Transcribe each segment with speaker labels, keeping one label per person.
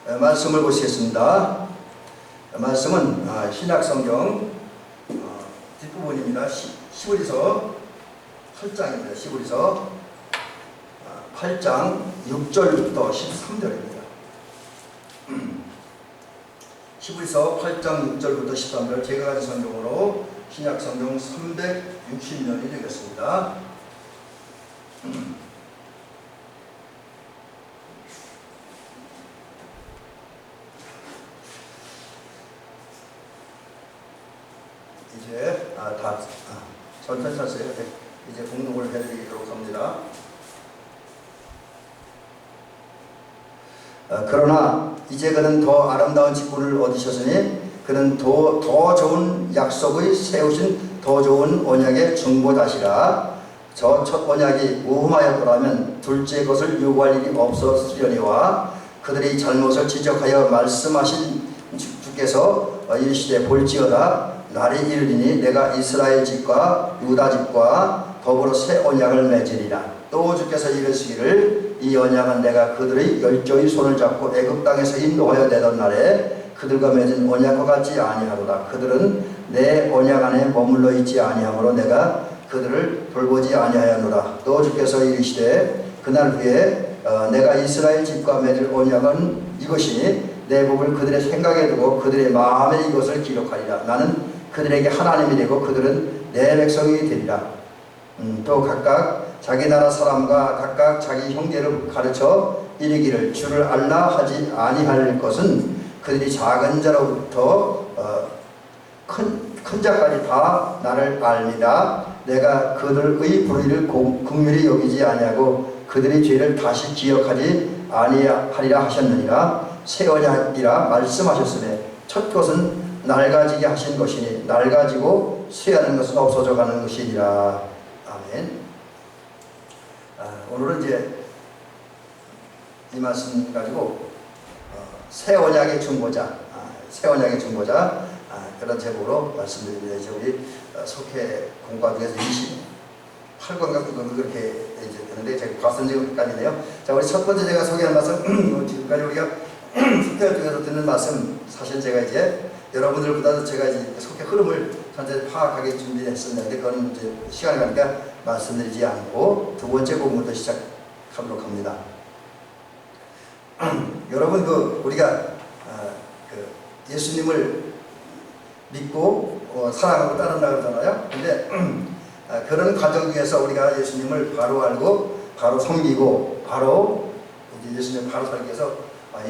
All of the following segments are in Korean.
Speaker 1: 말씀을 보시겠습니다. 말씀은 신약성경 뒷부분입니다. 시브리서 8장입니다. 시브리서 8장 6절부터 13절입니다. 시브리서 8장 6절부터 13절 제가 가진 성경으로 신약성경 360년이 되겠습니다. 이제 천천히 하세요. 이제 공독을 해드리도록 합니다. 그러나 이제 그는 더 아름다운 직분을 얻으셨으니 그는 더 좋은 약속의 세우신 더 좋은 언약의 중보자시라. 저 첫 언약이 무흠하였더라면 둘째 것을 요구할 일이 없었으려니와 그들이 잘못을 지적하여 말씀하신 주께서 이르시되 볼지어다 날이 이르리니 내가 이스라엘 집과 유다 집과 더불어 새 언약을 맺으리라. 또 주께서 이르시기를 이 언약은 내가 그들의 열조의 손을 잡고 애굽 땅에서 인도하여 내던 날에 그들과 맺은 언약과 같지 아니하도다. 그들은 내 언약 안에 머물러 있지 아니하므로 내가 그들을 돌보지 아니하였노라. 또 주께서 이르시되 그날 후에 내가 이스라엘 집과 맺을 언약은 이것이니 내 법을 그들의 생각에 두고 그들의 마음에 이것을 기록하리라. 나는 그들에게 하나님이 되고 그들은 내 백성이 되리라. 또 각각 자기 나라 사람과 각각 자기 형제를 가르쳐 이르기를 주를 알라 하지 아니할 것은 그들이 작은 자로부터 큰 자까지 다 나를 알리라. 내가 그들의 불의를 긍휼히 여기지 아니하고 그들의 죄를 다시 기억하지 아니하리라 하셨느니라. 새 언약이라 말씀하셨으되 첫 것은 낡아지게 하신 것이니 낡아지고 쇠하는 것은 없어져 가는 것이니라. 아멘. 오늘은 이제 이 말씀 가지고 새 언약의 중보자, 새 언약의 중보자 그런 제목으로 말씀드립니다. 이제 우리 속회 공과 중에서 28권가 9권 그렇게 이제 되는데 제가 과선 지금 헷갈리네요. 자, 우리 첫 번째 제가 소개한 말씀 지금까지 우리가 속회 중에서 듣는 말씀 사실 제가 이제 여러분들보다도 제가 이제 속회 흐름을 전체 파악하게 준비했었는데 그건 이제 시간이 가니까 말씀드리지 않고 두 번째 부분부터 시작하도록 합니다. 여러분 우리가 예수님을 믿고 사랑하고 따른다고 하잖아요. 근데 그런 과정 중에서 우리가 예수님을 바로 알고 바로 섬기고 바로 이제 예수님을 바로 살기 위해서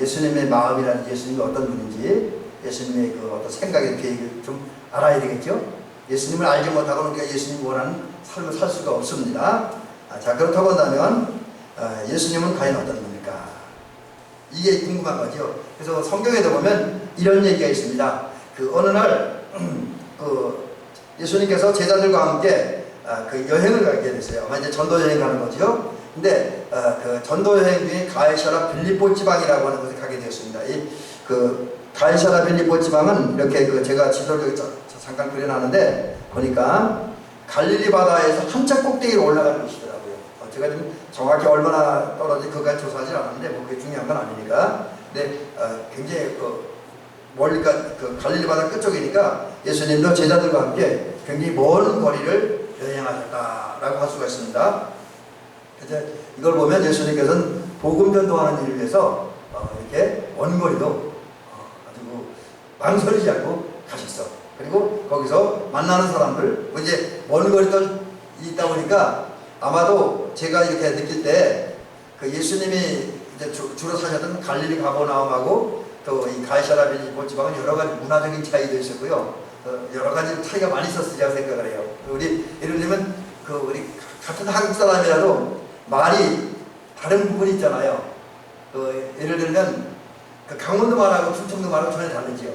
Speaker 1: 예수님의 마음이라는 예수님이 어떤 분인지 예수님의 그 어떤 생각의 계획을 좀 알아야 되겠죠. 예수님을 알지 못하고는 우리가 예수님이 원하는 삶을 살 수가 없습니다. 자, 그렇다고 한다면 예수님은 과연 어떤 분입니까? 이게 궁금한 거죠. 그래서 성경에도 보면 이런 얘기가 있습니다. 어느 날 예수님께서 제자들과 함께 여행을 가게 됐어요. 아마 이제 전도 여행 가는 거죠. 근데 전도 여행 중에 가이사랴 빌립보 지방이라고 하는 곳에 가게 되었습니다. 가이사랴 빌립보 지방은 이렇게 제가 지도를 잠깐 그려놨는데 보니까 갈릴리 바다에서 한참 꼭대기로 올라가는 곳이더라고요. 제가 지금 정확히 얼마나 떨어지 그까지 조사하지 않았는데 뭐 그게 중요한 건 아니니까. 근데 굉장히 멀리 갈릴리 바다 끝쪽이니까 예수님도 제자들과 함께 굉장히 먼 거리를 여행하셨다라고 할 수가 있습니다. 그래서 이걸 보면 예수님께서는 복음 전도하는 일을 위해서 이렇게 먼 거리도 아주 망설이지 않고 가셨어. 그리고 거기서 만나는 사람들, 이제 먼 거리도 있다 보니까 아마도 제가 이렇게 느낄 때 예수님이 이제 주로 사셨던 갈릴리 가버나움하고 또 이 가이사랴 빌립보 지방은 여러 가지 문화적인 차이도 있었고요. 여러 가지 차이가 많이 있었으리라고 생각을 해요. 우리 예를 들면 우리 같은 한국 사람이라도 말이 다른 부분이 있잖아요. 예를 들면 강원도 말하고 충청도 말하고 전혀 다르죠.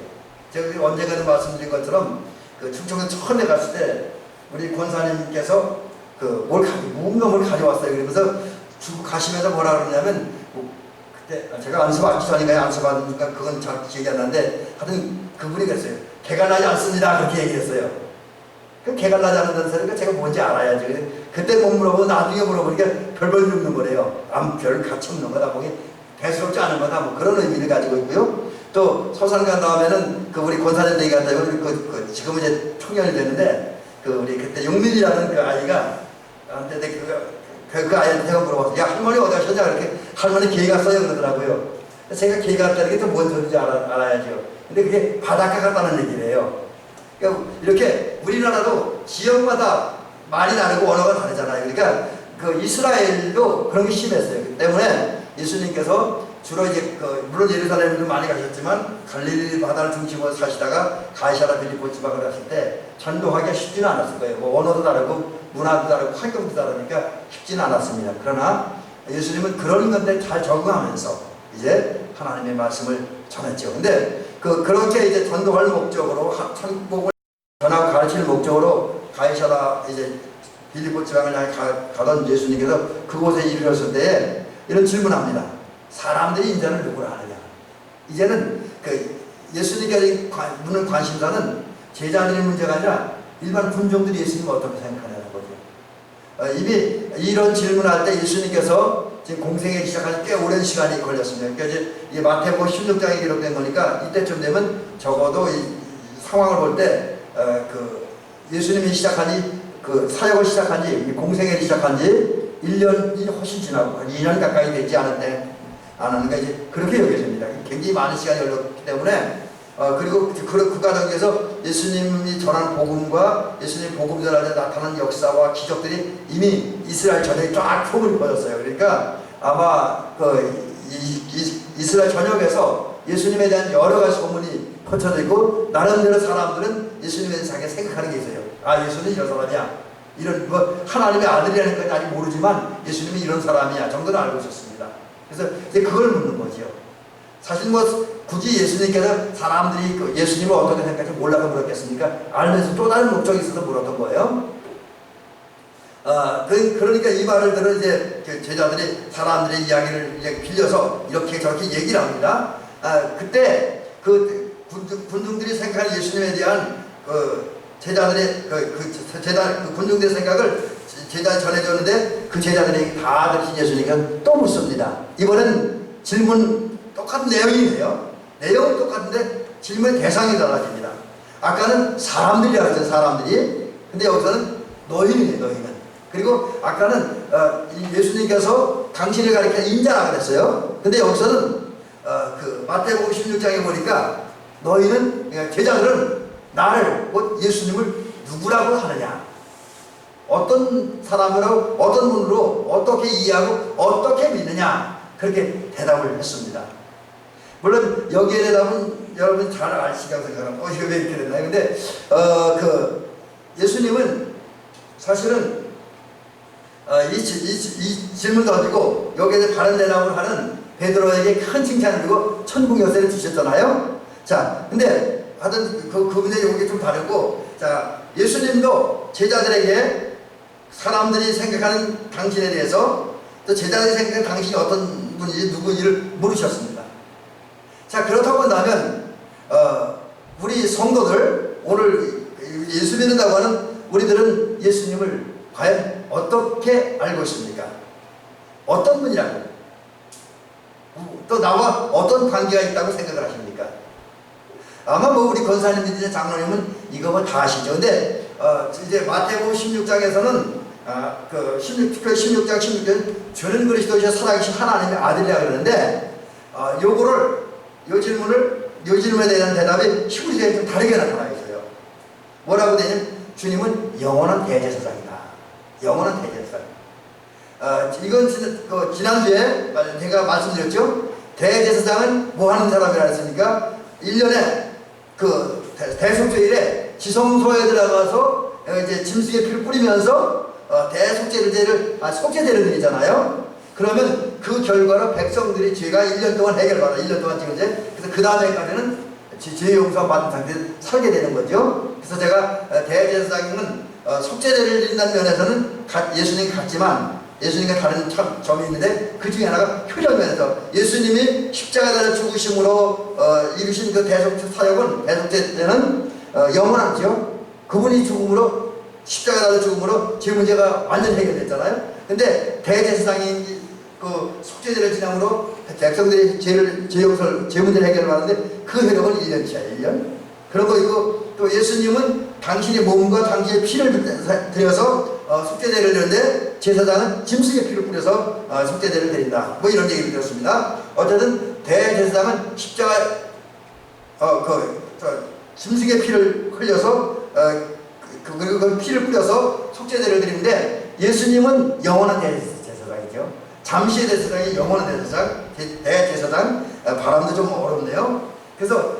Speaker 1: 제가 언젠가는 말씀드린 것처럼 충청도 처음에 갔을 때 우리 권사님께서 무언가 뭘 가져왔어요. 그러면서 주고 가시면서 뭐라 그러냐면 그때 제가 안수받기 전인가요? 안수받으니까 그건 잘 기억이 안 나는데 하여튼 그분이 그랬어요. 개가 나지 않습니다. 그렇게 얘기했어요. 개가 나지 않는다는 소리가 제가 뭔지 알아야지. 그때 못 물어보고 나중에 물어보니까 별볼이 없는 거래요. 별 가치 없는 거다. 거기 대수롭지 않은 거다 뭐 그런 의미를 가지고 있고요. 또 소산간 다음에는 그 우리 권사님 얘기 같아요. 지금은 이제 청년이 되는데 그 우리 그때 용민이라는 그 아이가 한테 그 아이한테 제가 물어봤어요. 야 할머니 어디 가셨냐? 이렇게 할머니 개 갔어요 그러더라고요. 제가 개 갔다는 게 또 뭔 소리인지 알아야죠. 근데 그게 바닷가 갔다는 얘기래요. 그러니까 이렇게 우리나라도 지역마다 말이 다르고 언어가 다르잖아요. 그러니까 그 이스라엘도 그런 게 심했어요. 그 때문에 예수님께서 주로 이제 물론 예루살렘도 많이 가셨지만 갈릴리 바다를 중심으로 사시다가 가이사라 빌립보 지방을 갔을 때 전도하기가 쉽지는 않았을 거예요. 뭐 언어도 다르고 문화도 다르고 환경도 다르니까 쉽지는 않았습니다. 그러나 예수님은 그런 건데 잘 적응하면서 이제 하나님의 말씀을 전했죠. 근데 그렇게 이제 전도할 목적으로 천국을 전하고 가르칠 목적으로 가이사라 이제 빌립보 지방을 향해 가던 예수님께서 그곳에 이르렀을 때에 이런 질문합니다. 사람들이 이제는 누구를 아느냐? 이제는 그 예수님께 묻는 관심사는 제자들의 문제가 아니라 일반 군종들이 예수님을 어떻게 생각하냐는 거죠. 이미 이런 질문할 때 예수님께서 지금 공생에 시작한 꽤 오랜 시간이 걸렸습니다. 그러니까 이제 마태복음 16장에 기록된 거니까 이때쯤 되면 적어도 이 상황을 볼 때 그 예수님이 시작한 그 사역을 시작한 지 공생애를 시작한 지 1년이 훨씬 지나고 한 2년 가까이 되지 않았는가 이제 그렇게 여겨집니다. 굉장히 많은 시간이 흘렀기 때문에 그리고 그 과정에서 예수님이 전한 복음과 예수님 복음 전할 때 나타난 역사와 기적들이 이미 이스라엘 전역에 쫙 소문이 퍼졌어요. 그러니까 아마 이스라엘 전역에서 예수님에 대한 여러 가지 소문이 퍼져져 있고 나름대로 사람들은 예수님에 대해서 자기가 생각하는 게 있어요. 아 예수님이 이런 사람이야. 이런 뭐 하나님의 아들이라는 건 아직 모르지만 예수님이 이런 사람이야 정도는 알고 있었습니다. 그래서 이제 그걸 묻는 거죠. 사실 뭐 굳이 예수님께서 사람들이 예수님을 어떻게 생각할지 몰라서 물었겠습니까? 알면서 또 다른 목적이 있어서 물었던 거예요. 그러니까 이 말을 들은 이제 제자들이 사람들의 이야기를 이제 빌려서 이렇게 저렇게 얘기를 합니다. 그때 그 군중들이 생각하는 예수님에 대한 제자들의 군중들의 생각을 제자에 전해줬는데 그 제자들이 다 들으신 예수님은 또 묻습니다. 이번엔 질문 똑같은 내용이에요. 내용은 똑같은데 질문의 대상이 달라집니다. 아까는 사람들이라고 했죠. 사람들이. 근데 여기서는 너희는 너희는. 그리고 아까는 예수님께서 당신을 가리켜 인자라 그랬어요. 근데 여기서는 그 마태복음 16장에 보니까 너희는 그러니까 제자들은 나를 예수님을 누구라고 하느냐? 어떤 사람으로 어떤 분으로 어떻게 이해하고 어떻게 믿느냐? 그렇게 대답을 했습니다. 물론 여기에 대답은 여러분 잘 아시라고 생각합니다. 이거 왜 이렇게 됐나요? 근데 예수님은 사실은 이 질문 던지고 여기에 바른 대답을 하는 베드로에게 큰 칭찬을 주고 천국 열쇠를 주셨잖아요. 자, 근데 하여튼 그분의 용기 좀 다르고, 자, 예수님도 제자들에게 사람들이 생각하는 당신에 대해서 또 제자들이 생각하는 당신이 어떤 분인지 누구인지를 물으셨습니다. 자, 그렇다고 한다면 우리 성도들 오늘 예수 믿는다고 하는 우리들은 예수님을 과연 어떻게 알고 있습니까? 어떤 분이라고? 또 나와 어떤 관계가 있다고 생각을 하십니까? 아마 뭐 우리 권사님들이나 장로님은 이거 뭐 다 아시죠. 근데 이제 마태복음 16장에서는 특별히 16장 16절 주는 그리스도이시여 살아계신 하나님의 아들이라 그러는데 요 질문에 대한 대답이 히브리서에 좀 다르게 나타나 있어요. 뭐라고 되냐면 주님은 영원한 대제사장이다. 영원한 대제사장. 이건 지난주에 제가 말씀드렸죠. 대제사장은 뭐 하는 사람이라 했습니까? 1년에 대속죄일에 지성소에 들어가서 이제 짐승의 피를 뿌리면서 대속죄를 속죄제를 드리잖아요. 그러면 그 결과로 백성들이 죄가 1년 동안 해결받아. 1년 동안 지금 이제 그래서 그 다음에까지는 죄 용서 받은 상태로 살게 되는 거죠. 그래서 제가 대제사장은 속죄제를 드린다는 면에서는 예수님 같지만 예수님과 다른 점이 있는데 그 중에 하나가 효력 면에서 예수님이 십자가에 죽으심으로 이루신 그 대속죄 사역은 대속죄는 영원하죠. 그분이 십자가에 죽음으로 죄 문제가 완전히 해결됐잖아요. 근데 대제사장이 그 속죄제를 지남으로 백성들이 죄 문제를 해결하는데 그 효력은 1년치야, 1년. 그런 거 있고, 또 예수님은 당신의 몸과 당신의 피를 들여서 속죄제를 드리는데 제사장은 짐승의 피를 뿌려서 속죄제를 드린다. 뭐 이런 얘기를 들었습니다. 어쨌든 대제사장은 십자가 짐승의 피를 흘려서 그리고 그 피를 뿌려서 속죄제를 드리는데 예수님은 영원한 대제사장이죠. 잠시의 대제사장이 영원한 대제사장. 발음도 좀 어렵네요. 그래서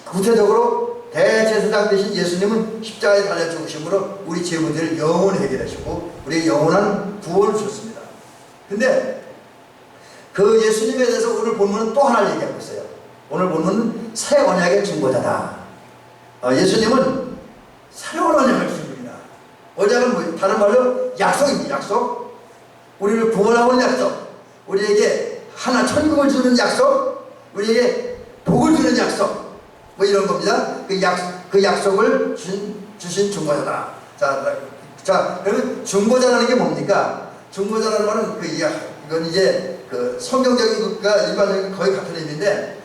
Speaker 1: 구체적으로 대제사장 대신 예수님은 십자가에 달려 죽으심으로 우리 죄 문제를 영원히 해결하시고 우리의 영원한 구원을 주셨습니다. 근데 그 예수님에 대해서 오늘 본문은 또 하나를 얘기하고 있어요. 오늘 본문은 새 언약의 중보자다. 예수님은 새로운 언약을 주신 분이다. 언약은 뭐 다른 말로 약속입니다. 약속. 우리를 구원하는 약속. 우리에게 하나 천국을 주는 약속. 우리에게 복을 주는 약속. 뭐 이런 겁니다. 그 약속을 주신 중보자다. 자, 그러면 중보자라는 게 뭡니까? 중보자라는 말은 이건 이제 그 성경적인 것과 일반적인 것 거의 같은 의미인데,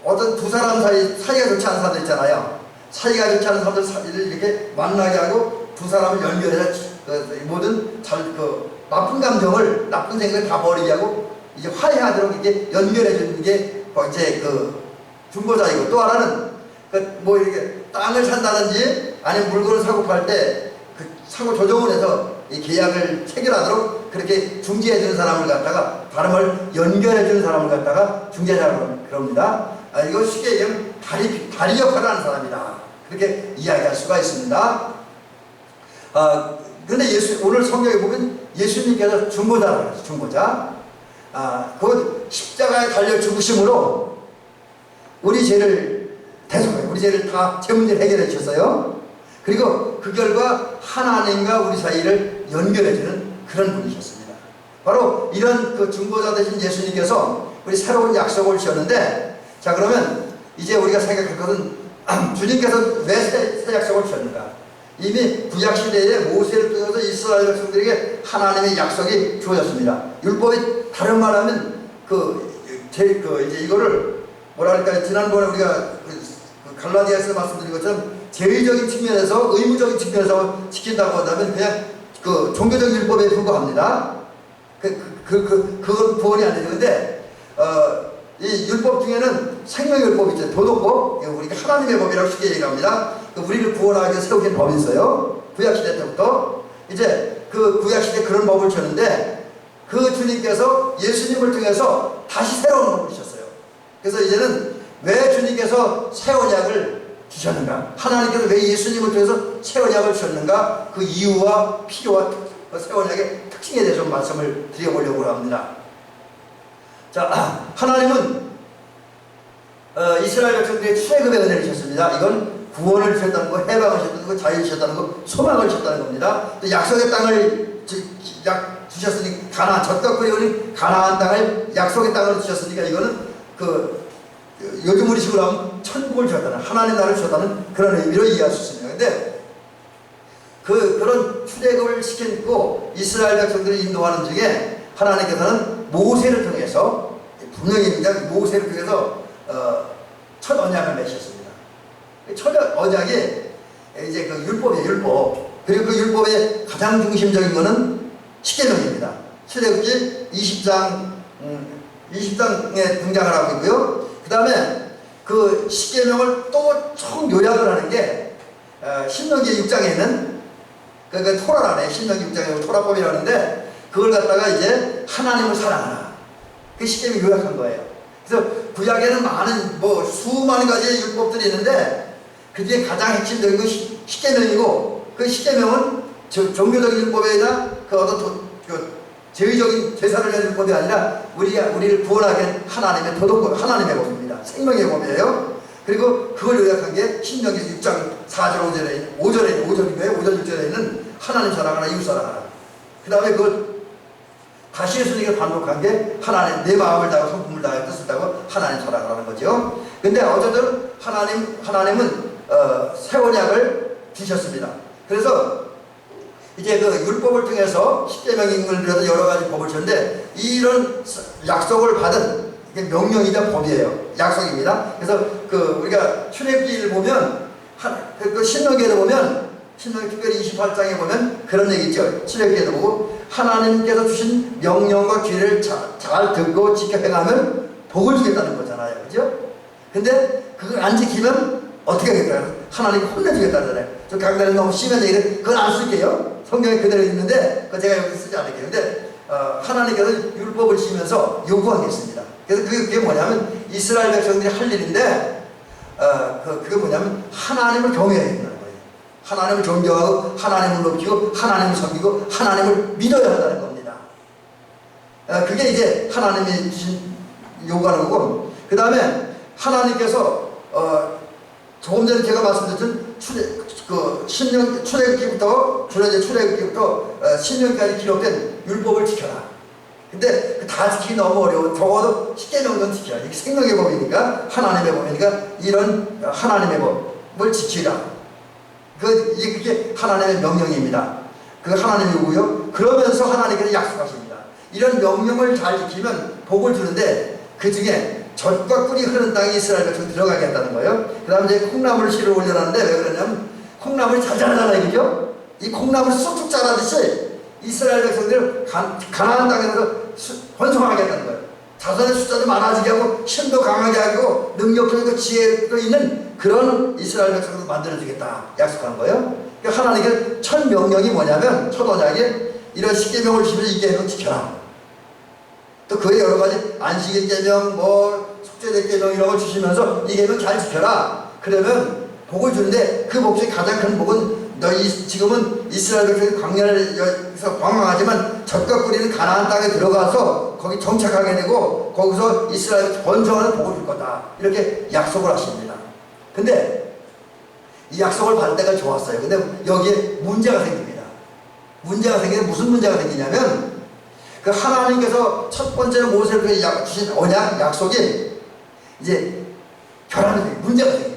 Speaker 1: 어떤 두 사람 사이가 좋지 않은 사람들 있잖아요. 사이가 좋지 않은 사람들 사이를 이렇게 만나게 하고 두 사람을 연결해서 모든 나쁜 감정을, 나쁜 생각을 다 버리게 하고 이제 화해하도록 이렇게 연결해 주는 게 이제 중보자이고, 또 하나는 뭐 이렇게 땅을 산다든지 아니면 물건을 사고 팔 때 그 사고 조정을 해서 이 계약을 체결하도록 그렇게 중재해 주는 사람을 갖다가, 다른 말 연결해 주는 사람을 갖다가 중재자라고 그럽니다. 이거 쉽게 얘기하면 다리 역할을 하는 사람이다. 그렇게 이야기할 수가 있습니다. 근데 오늘 성경에 보면 예수님께서 중보자라고 했어요. 중보자. 그 십자가에 달려 죽으심으로 우리 죄를 대속해, 우리 죄를 다 죄 문제를 해결해 주셨어요. 그리고 그 결과 하나님과 우리 사이를 연결해주는 그런 분이셨습니다. 바로 이런 그 중보자 되신 예수님께서 우리 새로운 약속을 주셨는데, 자, 그러면 이제 우리가 생각할 것은 주님께서 왜 새 약속을 주셨는가? 이미 구약시대에 모세를 통해서 이스라엘 백성들에게 하나님의 약속이 주어졌습니다. 율법이 다른 말하면 이제 이거를 뭐랄까, 지난번에 우리가 갈라디아에서 말씀드린 것처럼 제의적인 측면에서, 의무적인 측면에서 지킨다고 한다면 그냥 종교적인 율법에 불과합니다. 그건 구원이 안 되죠. 근데 이 율법 중에는 생명의 율법이 있죠. 도덕법, 우리가 하나님의 법이라고 쉽게 얘기합니다. 우리를 구원하기 위해서 세우신 법이 있어요. 구약시대 때부터. 이제 그 구약시대 그런 법을 줬는데, 그 주님께서 예수님을 통해서 다시 새로운 법을 주셨어요. 그래서 이제는 왜 주님께서 새 언약을 주셨는가? 하나님께서 왜 예수님을 통해서 새 언약을 주셨는가? 그 이유와 필요와 새 언약의 특징에 대해서 좀 말씀을 드려보려고 합니다. 자, 하나님은 이스라엘 백성들의 출애굽의 은혜를 주셨습니다. 이건 구원을 주셨다는 거, 해방을 주셨다는 거, 자유를 주셨다는 거, 소망을 주셨다는 겁니다. 또 약속의 땅을 주셨으니, 젖과 꿀이 흐르는 가나안 땅을 약속의 땅으로 주셨으니까, 이거는 요즘 우리 식으로 하면 천국을 주셨다는, 하나님 나라를 주셨다는 그런 의미로 이해할 수 있습니다. 근데 그런 출애굽을 시키고 이스라엘 백성들을 인도하는 중에 하나님께서는 모세를 통해서, 분명히 모세를 통해서 첫 언약을 맺으셨습니다. 첫 언약이 이제 율법이에요, 율법. 그리고 그 율법의 가장 중심적인 것은 십계명입니다. 출애굽기 20장에 등장을 하고 있고요. 그 다음에 그 십계명을 또 총 요약을 하는 게 신명기 6장에 있는 토라라네. 신명기 6장에 토라법이라는데, 그걸 갖다가 이제 하나님을 사랑하라, 그 십계명 요약한 거예요. 그래서 구약에는 많은 수많은 가지의 율법들이 있는데, 그 중에 가장 핵심적인 것이 십계명이고, 그 십계명은 종교적인 율법이 아니라 제의적인 제사를 하는 율법이 아니라 우리를 구원하게 한 하나님의 도덕법, 하나님의 법입니다. 생명의 법이에요. 그리고 그걸 요약한 게 신명기 6장 4절 5절에 5절 6절에 있는 하나님 사랑하라, 이웃 사랑하라. 그 다음에 그걸 다시 예수님께 반복한 게 하나님, 내 마음을 다하고 성품을 다하여 뜻을 다하고 하나님 사랑하라는 거죠. 근데 어쨌든 하나님은 새 언약을 주셨습니다. 그래서 이제 그 율법을 통해서 십계명을 비롯한 여러 가지 법을 줬는데 이런 약속을 받은 이게 명령이자 법이에요. 약속입니다. 그래서 그 우리가 출애굽기를 보면 그 신명기에도 보면 신명기 특별히 28장에 보면 그런 얘기 있죠. 출애굽기에도 보고 하나님께서 주신 명령과 규례를 잘 듣고 지켜 행하면 복을 주겠다는 거잖아요. 그죠? 근데 그걸 안 지키면 어떻게 하겠다? 하나님 혼내주겠다잖아요. 저 강단에 너무 심한 얘기를 그건 안 쓸게요. 성경에 그대로 있는데 그거 제가 여기 쓰지 않을게요. 근데 하나님께서 율법을 지면서 요구하겠습니다. 그래서 그게 뭐냐면 이스라엘 백성들이 할 일인데 그게 뭐냐면 하나님을 경외해야 된다는 거예요. 하나님을 존경하고 하나님을 높이고 하나님을 섬기고 하나님을 믿어야 한다는 겁니다. 그게 이제 하나님이 주신 요구하는 거고, 그 다음에 하나님께서 조금 전에 제가 말씀드렸던 출애굽기부터 신명기까지 기록된 율법을 지켜라. 근데 다 지키기 너무 어려워. 적어도 10개 정도는 지켜라. 이게 생명의 법이니까, 하나님의 법이니까 이런 하나님의 법을 지키라. 그게 하나님의 명령입니다. 그 하나님의 요구요. 그러면서 하나님께서 약속하십니다. 이런 명령을 잘 지키면 복을 주는데 그 중에 젖과 꿀이 흐르는 땅에 이스라엘 백성 들어가겠다는 거예요. 그 다음에 이제 콩나물 씨를 올려놨는데 왜 그러냐면 콩나물이 잘 자라잖아요. 그죠? 이 콩나물이 쑥쑥 자라듯이 이스라엘 백성들을 가나안 땅에서 번성하겠다는 거예요. 자손의 숫자도 많아지게 하고 힘도 강하게 하고 능력도 있고 지혜도 있는 그런 이스라엘 백성을 만들어주겠다 약속한 거예요. 그러니까 하나님의 첫 명령이 뭐냐면 첫 언약에 이런 십계명을 주시면 이 계명을 지켜라. 또 그의 여러 가지 안식일 계명, 속죄될 계명 이런 걸 주시면서 이 계명 잘 지켜라. 그러면 복을 주는데 그 복 중에 가장 큰 복은 지금은 이스라엘 백성이 광야에서 방황하지만 젖과 꿀이는 가나안 땅에 들어가서 거기 정착하게 되고 거기서 이스라엘 번성하는 복을 줄 거다. 이렇게 약속을 하십니다. 근데 이 약속을 받을 때가 좋았어요. 근데 여기에 문제가 생깁니다. 문제가 생기는 무슨 문제가 생기냐면 그 하나님께서 첫 번째로 모세에게 주신 언약 약속이 이제 결함이 생겨요. 문제가 생깁니다.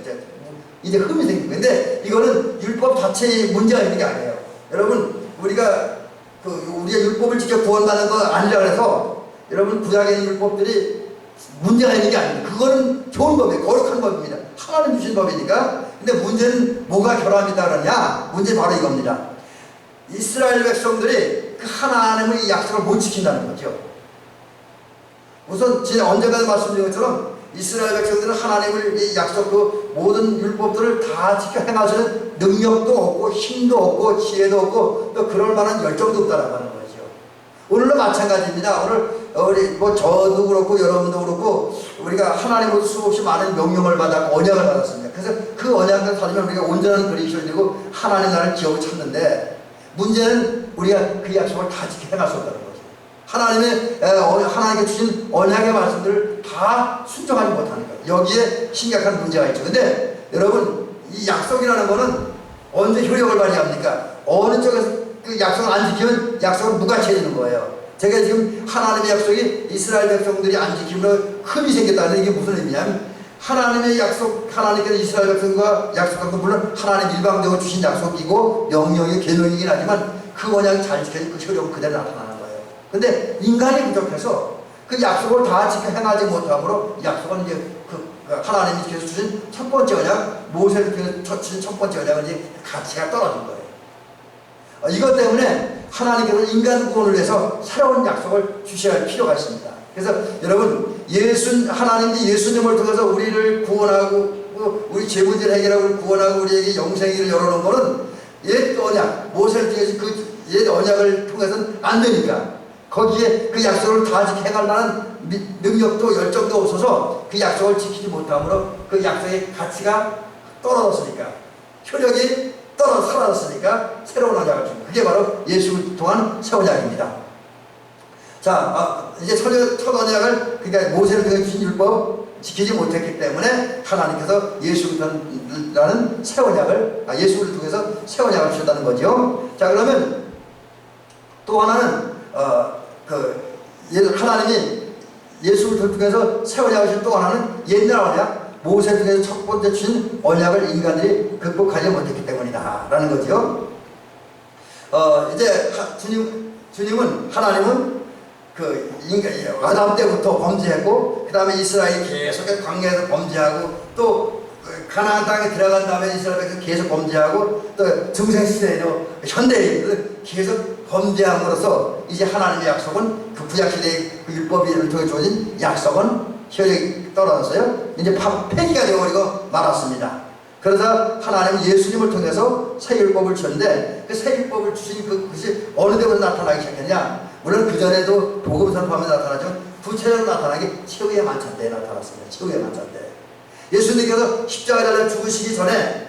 Speaker 1: 이제 흠이 생기고. 근데 이거는 율법 자체의 문제가 있는 게 아니에요. 여러분, 우리가 율법을 지켜 구원받는 거 아니라 그래서 여러분 구약에 있는 율법들이 문제가 있는 게 아닙니다. 그거는 좋은 법이에요. 거룩한 법입니다. 하나님 주신 법이니까. 근데 문제는 뭐가 결함이다 그러냐? 문제는 바로 이겁니다. 이스라엘 백성들이 그 하나님의 약속을 못 지킨다는 거죠. 우선 제가 언젠가 말씀드린 것처럼 이스라엘 백성들은 하나님의 약속 그 모든 율법들을 다 지켜 행하시는 능력도 없고 힘도 없고 지혜도 없고 또 그럴 만한 열정도 없다라고 하는 거죠. 오늘도 마찬가지입니다. 오늘 우리 저도 그렇고 여러분도 그렇고 우리가 하나님으로부터 수없이 많은 명령을 받았고 언약을 받았습니다. 그래서 그 언약을 가지면 우리가 온전한 그리스도인이 되고 하나님 나라를 기업을 찾는데 문제는 우리가 그 약속을 다 지켜 행할 수 없다는 거죠. 하나님께 주신 언약의 말씀들을 다 순종하지 못하는 거예요. 여기에 심각한 문제가 있죠. 근데 여러분, 이 약속이라는 거는 언제 효력을 발휘합니까? 어느 쪽에서 그 약속을 안 지키면 약속은 무가치해지는 거예요. 제가 지금 하나님의 약속이 이스라엘 백성들이 안 지키면 흠이 생겼다는 게 무슨 의미냐면 하나님의 약속, 하나님께서 이스라엘 백성과 약속한 건 물론 하나님 일방적으로 주신 약속이고 명령의 계명이긴 하지만 그 언약이 잘 지켜진 그 효력은 그대로 나타나는 거예요. 근데 인간이 부족해서 그 약속을 다 지켜 행하지 못함으로 약속은 이제 하나님이 계속 주신 첫 번째 언약, 모세를 주신 첫 번째 언약은 이제 가치가 떨어진 거예요. 이것 때문에 하나님께서 인간 구원을 위해서 새로운 약속을 주셔야 할 필요가 있습니다. 그래서 여러분, 하나님이 예수님을 통해서 우리를 구원하고 우리 죄문제를 해결하고 구원하고 우리에게 영생을 열어놓은 것은 옛 언약, 모세를 통해서 그 옛 언약을 통해서는 안 되니까 거기에 그 약속을 다 행할 만한 능력도 열정도 없어서 그 약속을 지키지 못함으로 그 약속의 가치가 떨어졌으니까 효력이 사라졌으니까 새로운 언약을 줍니다. 그게 바로 예수 통한 새 언약입니다. 자, 이제 첫 언약을 그러니까 모세를 통해 주신 율법 지키지 못했기 때문에 하나님께서 예수라는 새 언약을 예수를 통해서 새 언약을 주셨다는 거죠. 자, 그러면 또 하나는 하나님이 예수를 통해서 새 언약을 주신 또 하나는 옛날 언약 모세를 통해서 첫 번째 주신 언약을 인간들이 극복하지 못했기 때문이다 라는 거죠. 이제 주님은 하나님은 그 인간 아담 때부터 범죄했고, 그 다음에 이스라엘이 계속 광야에서 범죄하고, 또 가나안 땅에 들어간 다음에 이스라엘에서 계속 범죄하고, 또 중생 시대에도 현대인들 계속 범죄함으로써 이제 하나님의 약속은 그 구약 시대의 그 율법을 통해 주어진 약속은 효력이 떨어졌어요. 이제 폐기가 되어버리고 말았습니다. 그래서 하나님은 예수님을 통해서 새 율법을 주셨는데, 그 새 율법을 주신 그것이 어느 때부터 나타나기 시작했냐? 물론 그전에도 복음 선포하면 나타나지만 구체적으로 나타나기 최후의 만찬 때에 나타났습니다. 최후의 만찬 때. 예수님께서 십자가에 달려 죽으시기 전에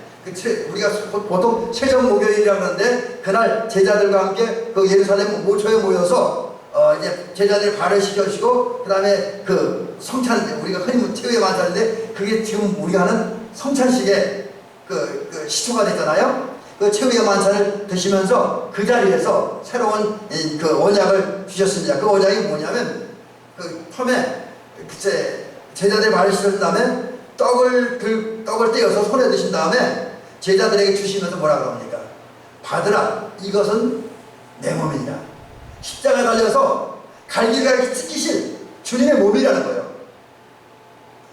Speaker 1: 우리가 보통 세정 목요일이라고 하는데, 그날 제자들과 함께 그 예루살렘 모초에 모여서 이제 제자들 발을 시켜주시고, 그 다음에 그 성찬, 우리가 흔히 최후의 만찬인데, 그게 지금 우리가 하는 성찬식의 그 시초가 됐잖아요. 그 최후의 만찬을 드시면서 그 자리에서 새로운 그 언약을 주셨습니다. 그 언약이 뭐냐면, 그 처음에 제자들의 발을 씻은 다음에 떡을 떼어서 손에 드신 다음에 제자들에게 주시면서 뭐라 그럽니까? 받으라, 이것은 내 몸이냐. 십자가에 달려서 갈기갈기 찢기신 주님의 몸이라는 거예요.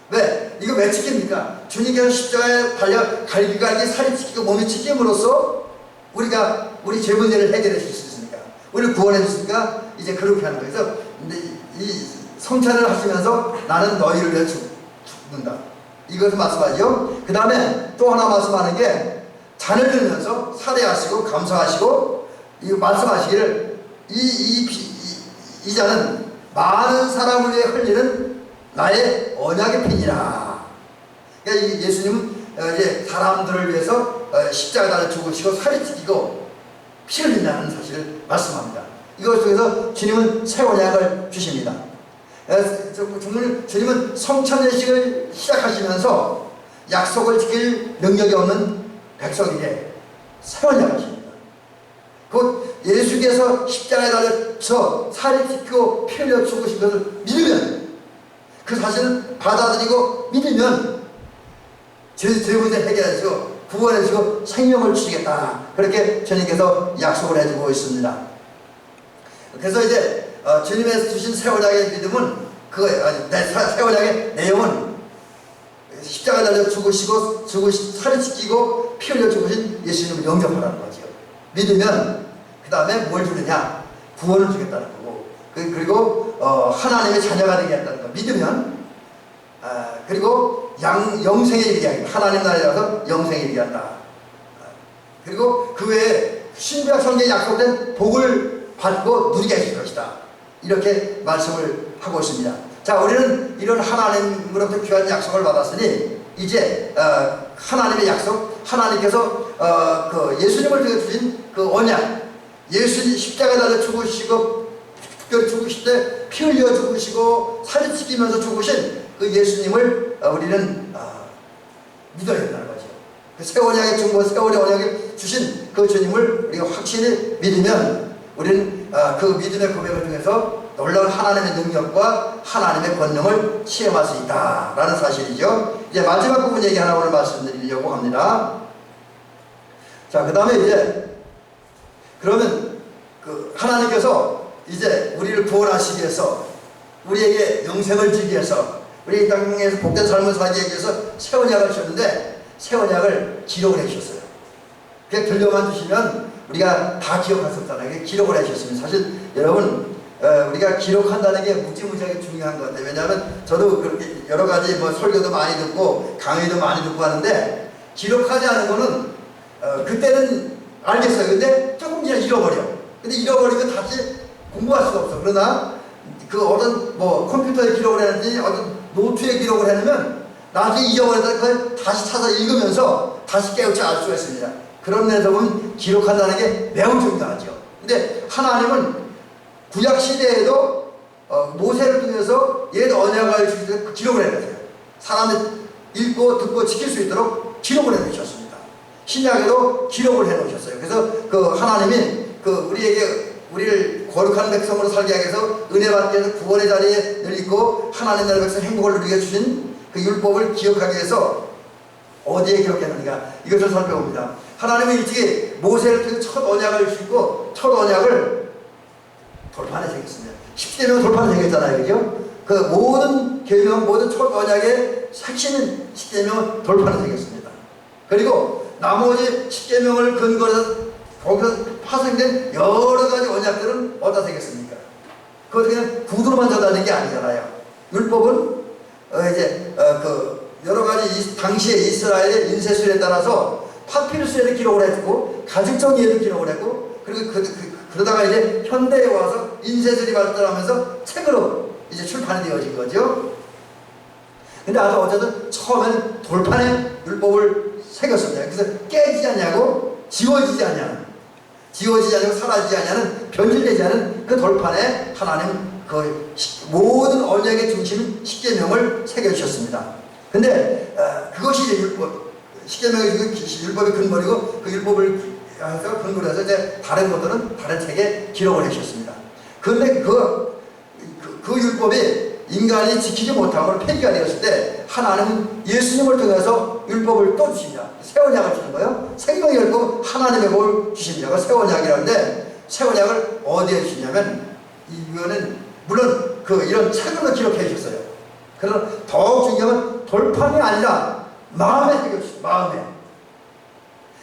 Speaker 1: 왜? 이거 왜 찢깁니까? 주님께서 십자가에 달려 갈기갈기 살이 찢기고 몸이 찢김으로써 우리 죄 문제를 해결해 주실 수 있으니까, 우리를 구원해 주시니까 이제 그렇게 하는 거예요. 그래서 이 성찬을 하시면서 나는 너희를 위해 죽는다, 이것을 말씀하죠. 그 다음에 또 하나 말씀하는 게, 잔을 들면서 사례하시고 감사하시고 이거 말씀하시기를 이 잔은 많은 사람을 위해 흘리는 나의 언약의 피니라. 그러니까 예수님은 이제 사람들을 위해서 십자가에 달려 죽으시고 살이 찢기고 피 흘린다는 사실을 말씀합니다. 이것 속에서 주님은 새 언약을 주십니다. 주님은 성찬예식을 시작하시면서 약속을 지킬 능력이 없는 백성에게 새 언약을 주십니다. 곧 예수께서 십자가에 달려서 살이 찢기고 피 흘려 죽으신 것을 믿으면, 그 사실을 받아들이고 믿으면 죄 문제 해결하시고 구원해주시고 생명을 주시겠다, 그렇게 주님께서 약속을 해주고 있습니다. 그래서 이제 주님께서 주신 새 언약의 믿음은 새 언약의 내용은 십자가에 달려 죽으시고 살이 찢기고 피 흘려 죽으신 예수님을 영접하라는 거죠. 믿으면 그 다음에 뭘 주느냐? 구원을 주겠다는 거고, 그리고 하나님의 자녀가 되겠다는 거 믿으면, 그리고 영생에 이르게 하겠다. 하나님 나라에 가서 영생에 이르게 한다. 그리고 그 외에 신구약 성경에 약속된 복을 받고 누리게 해줄 것이다, 이렇게 말씀을 하고 있습니다. 자, 우리는 이런 하나님으로부터 귀한 약속을 받았으니 이제 하나님의 약속, 하나님께서 그 예수님을 통해 주신 그 언약, 예수님 십자가에 달려 죽으시고 특별히 죽으실 때 피 흘려 죽으시고 살이 찢기면서 죽으신 그 예수님을 우리는 믿어야 된다는 거죠. 그 새 언약의 중보, 새 언약을 주신 그 주님을 우리가 확실히 믿으면 우리는 그 믿음의 고백을 통해서 놀라운 하나님의 능력과 하나님의 권능을 체험할 수 있다라는 사실이죠. 이제 마지막 부분 얘기 하나 오늘 말씀드리려고 합니다. 자, 그 다음에 이제 그러면 그 하나님께서 이제 우리를 구원하시기 위해서, 우리에게 영생을 주기 위해서, 우리 땅에서 복된 삶을 살기 위해서 새 언약을 주셨는데, 새 언약을 기록을 해주셨어요. 그게 들려만 주시면 우리가 다 기억할 수 없잖아요. 기록을 해주셨습니다. 사실 여러분, 우리가 기록한다는 게 무지무지하게 중요한 것 같아요. 왜냐하면 저도 그렇게 여러 가지 뭐 설교도 많이 듣고 강의도 많이 듣고 하는데, 기록하지 않은 거는 그때는 알겠어요. 근데 조금 지나 잃어버려. 근데 잃어버리면 다시 공부할 수가 없어. 그러나 그 어떤 뭐 컴퓨터에 기록을 했는지 어떤 노트에 기록을 해놓으면 나중에 잊어버리다 그걸 다시 찾아 읽으면서 다시 깨우쳐 알 수가 있습니다. 그런 면에서 보면 기록한다는 게 매우 중요하죠. 근데 하나님은 구약 시대에도 모세를 통해서 옛 언약을 주셔서 기록을 해놓으세요. 사람이 읽고 듣고 지킬 수 있도록 기록을 해놓으셨습니다. 신약에도 기록을 해놓으셨어요. 그래서 그 하나님이 그 우리를 거룩한 백성으로 살게 하기 위해서 은혜 받기 위해서 구원의 자리에 늘 있고 하나님 나라의 백성 행복을 누리게 주신 그 율법을 기억하기 위해서 어디에 기록했는가, 이것을 살펴봅니다. 하나님은 일찍이 모세를 통해 첫 언약을 주시고 첫 언약을 돌판에 새겼습니다. 10계명 돌판에 새겼잖아요. 그죠? 그 모든 계명, 모든 첫 언약의 핵심인 10계명은 돌판에 새겼습니다. 그리고 나머지 10계명을 근거로 해서 거기서 파생된 여러 가지 언약들은 어디다 새겼습니까? 그것도 그냥 구두로만 전달된 게 아니잖아요. 율법은 그 여러 가지 당시의 이스라엘의 인쇄술에 따라서 파피루스에도 기록을 했고 가죽정리에도 기록을 했고 그리고 그러다가 이제 현대에 와서 인쇄술이 발달하면서 책으로 이제 출판이 되어진 거죠. 근데 아주 어쨌든 처음에는 돌판에 율법을 새겼습니다. 그래서 깨지지 않냐고 지워지지 않냐는 사라지지 않냐는 변질되지 않은 그 돌판에 하나님 그 모든 언약의 중심 10계명을 새겨주셨습니다. 근데 그것이 이제 율법, 10계명의 율법의 근본이고 그 율법을 해서 근거로 해서 이제 다른 것들은 다른 책에 기록을 해주셨습니다. 그런데 그 율법이 인간이 지키지 못함으로 폐기가 되었을 때 하나님은 예수님을 통해서 율법을 또 주십니다. 새 언약을 주는 거예요. 생명의 율법 하나님의 법을 주십니다. 그 새 언약이라는데 새 언약을 어디에 주냐면 이거는 물론 이런 책으로 기록해 주셨어요. 그러나 더욱 중요한 건 돌판이 아니라 마음에 새겨주십니다. 마음에.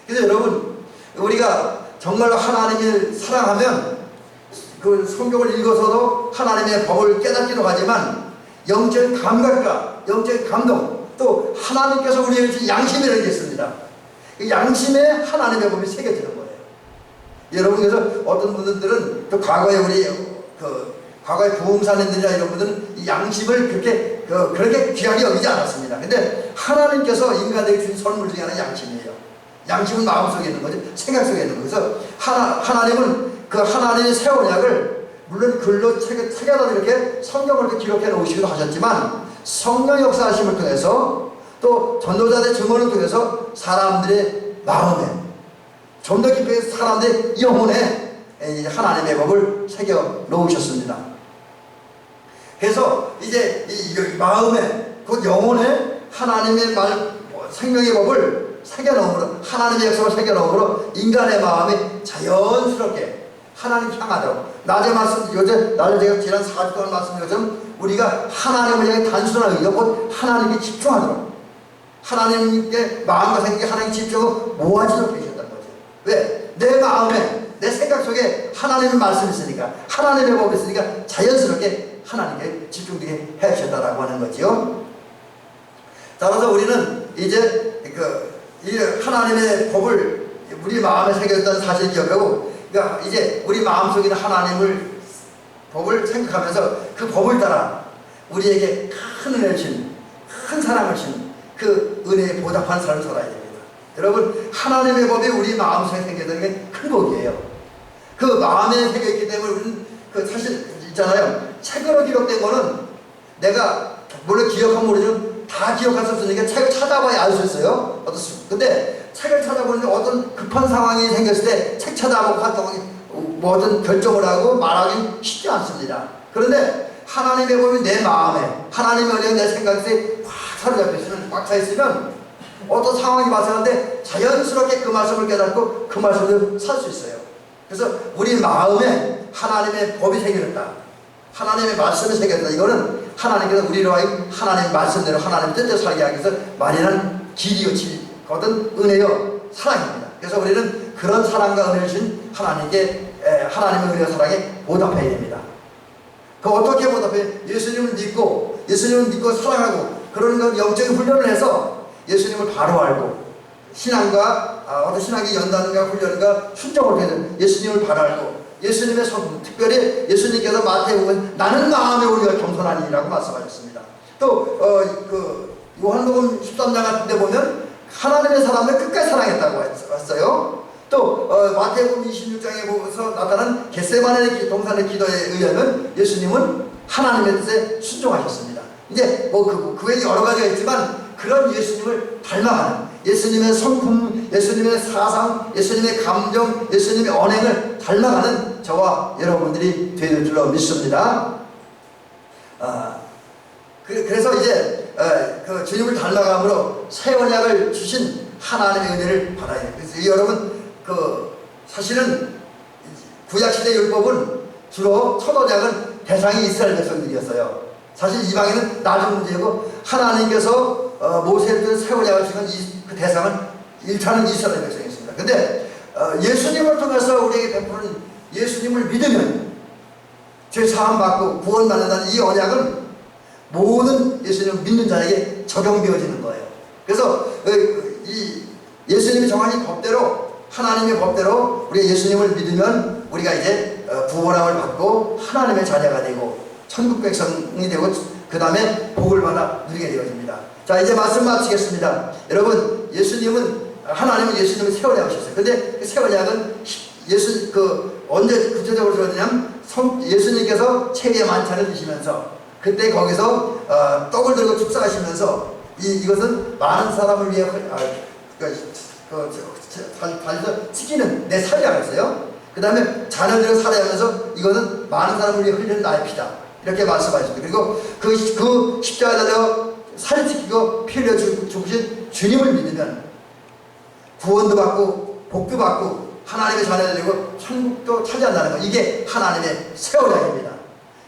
Speaker 1: 그래서 여러분 우리가 정말로 하나님을 사랑하면 그 성경을 읽어서도 하나님의 법을 깨닫기도 하지만 영적인 감각과 영적인 감동 또 하나님께서 우리에게 주신 양심이라는 게 있습니다. 그 양심에 하나님의 법이 새겨지는 거예요. 여러분께서 어떤 분들은 또 과거에 우리 과거에 부흥사님들이나 이런 분들은 이 양심을 그렇게 귀하게 여기지 않았습니다. 근데 하나님께서 인간에게 주신 선물 중에 하나는 양심이에요. 양심은 마음속에 있는 거죠. 생각 속에 있는 거죠. 그래서 하나님은 그 하나님의 새 언약을 물론 글로 책에다 이렇게 성경을 이렇게 기록해 놓으시기도 하셨지만 성령 역사하심을 통해서 또 전도자들의 증언을 통해서 사람들의 마음에 좀 더 깊이 사람들의 영혼에 하나님의 법을 새겨 놓으셨습니다. 그래서 이제 이 마음에 그 영혼에 하나님의 생명의 법을 새겨 넣음으로 하나님의 역사를 새겨 넣음으로 인간의 마음이 자연스럽게 하나님 향하도록 낮에 제가 지난 4주 동안 말씀드린 것처럼 우리가 하나님을 향해 단순한 의욕 곧 하나님께 집중하도록 하나님께 마음과 생각에 하나님 집중하고 모아지도록 되셨다는 거죠. 왜? 내 마음에 내 생각 속에 하나님의 말씀이 있으니까 하나님의 법이 있으니까 자연스럽게 하나님께 집중되게 해주셨다라고 하는 거죠. 따라서 우리는 이제 이 하나님의 법을 우리 마음에 새겨졌다는 사실을 기억하고 그러니까 이제 우리 마음속에 있는 하나님을 법을 생각하면서 그 법을 따라 우리에게 큰 은혜를 주신 큰 사랑을 주신 그 은혜에 보답하는 사람을 살아야 됩니다. 여러분 하나님의 법이 우리 마음속에 새겨지는 게 큰 복이에요. 그 마음에 새겨있기 때문에 우리는 사실 있잖아요. 책으로 기록된 거는 내가 물론 기억하면 모르지만 다 기억할 수 없으니까 책을 찾아봐야 알 수 있어요. 근데 책을 찾아보는데 어떤 급한 상황이 생겼을 때 책 찾아보고 뭐 어떤 결정을 하고 말하기 쉽지 않습니다. 그런데 하나님의 법이 내 마음에 하나님의 은혜가 내 생각에 확 사로잡혀 있으면 꽉 차 있으면 어떤 상황이 발생하는데 자연스럽게 그 말씀을 깨닫고 그 말씀을 살 수 있어요. 그래서 우리 마음에 하나님의 법이 새겨졌다. 하나님의 말씀이 새겨졌다. 이거는 하나님께서 우리로 하여금 하나님의 말씀대로 하나님의 뜻대로 살게 하기 위해서 마련한 길이요 거든 은혜요 사랑입니다. 그래서 우리는 그런 사랑과 은혜를 주신 하나님께 하나님의 은혜와 사랑에 보답해야 됩니다. 그 어떻게 보답해? 예수님을 믿고 사랑하고 그런 건 영적인 훈련을 해서 예수님을 바로 알고 신앙과 어떤 신앙의 연단과 훈련과 순종을 해서 예수님을 바로 알고 예수님의 성품 특별히 예수님께서 마태복음 나는 마음에 우리가 겸손하니라고 말씀하셨습니다. 또 요한복음 13장 같은 데 보면 하나님의 사람을 끝까지 사랑했다고 했어요. 또 마태복음 26장에 보면서 나타난 겟세마네 동산의 기도에 의하면 예수님은 하나님의 뜻에 순종하셨습니다. 이제 그 외에 여러 가지가 있지만 그런 예수님을 닮아가는 예수님의 성품, 예수님의 사상, 예수님의 감정, 예수님의 언행을 닮아가는 저와 여러분들이 되는 줄로 믿습니다. 그래서 이제 그 주님을 닮아감으로 새 언약을 주신 하나님의 은혜를 받아야 돼요. 그래서 여러분 사실은 구약시대 율법은 주로 첫 언약은 대상이 이스라엘 백성들이었어요. 사실 이방인은 나중 문제고 하나님께서 모세를 새 언약을 주신 그 대상은 1차는 이스라엘 백성이었습니다. 근데 예수님을 통해서 우리에게 베푸는 예수님을 믿으면 죄 사함 받고 구원받는다는 이 언약은 모든 예수님을 믿는 자에게 적용되어지는 거예요. 그래서 이 예수님이 정하신 법대로 하나님의 법대로 우리가 예수님을 믿으면 우리가 이제 구원함을 받고 하나님의 자녀가 되고 천국 백성이 되고 그 다음에 복을 받아 누리게 되어집니다. 자, 이제 말씀 마치겠습니다. 여러분, 하나님은 예수님을 새 언약을 주셨어요. 근데 그 새 언약은 언제 구체적으로 주었냐면 예수님께서 채비의 만찬을 드시면서 그때 거기서 떡을 들고 축사하시면서 이것은 많은 사람을 위해 달려서 지키는 내 살이라고 했어요. 그 다음에 잔을 들어 살아야하면서 이거는 많은 사람을 위해 흘리는 나의 피다, 이렇게 말씀하십니다. 그리고 그 십자가에 달려 살을 지키고 피 흘려 죽으신 주님을 믿으면 구원도 받고 복도 받고 하나님의 자녀가 되고 천국도 차지한다는 거, 이게 하나님의 새 언약입니다.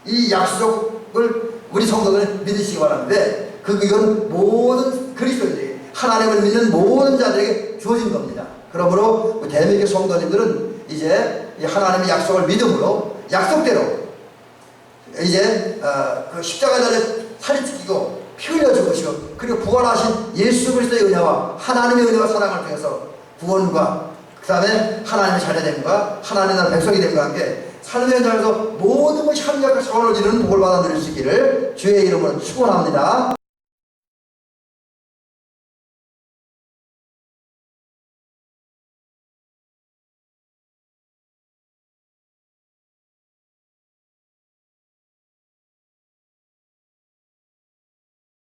Speaker 1: 이 약속을 우리 성도들은 믿으시기 바라는데 이건 모든 그리스도인들에게, 하나님을 믿는 모든 자들에게 주어진 겁니다. 그러므로 대한민국 성도님들은 이제 이 하나님의 약속을 믿음으로 약속대로 이제 그 십자가에 달려 살이 찢기고 피 흘려 죽으시고 그리고 부활하신 예수 그리스도의 은혜와 하나님의 은혜와 사랑을 통해서 구원과 그 다음에 하나님의 자녀됨과 하나님의 나라 백성이 됨과 함께 삶의 현장에서 모든 것이 합리적과 자원을 이루는 복을 받아 누릴 수 있기를 주의 이름으로 축원합니다.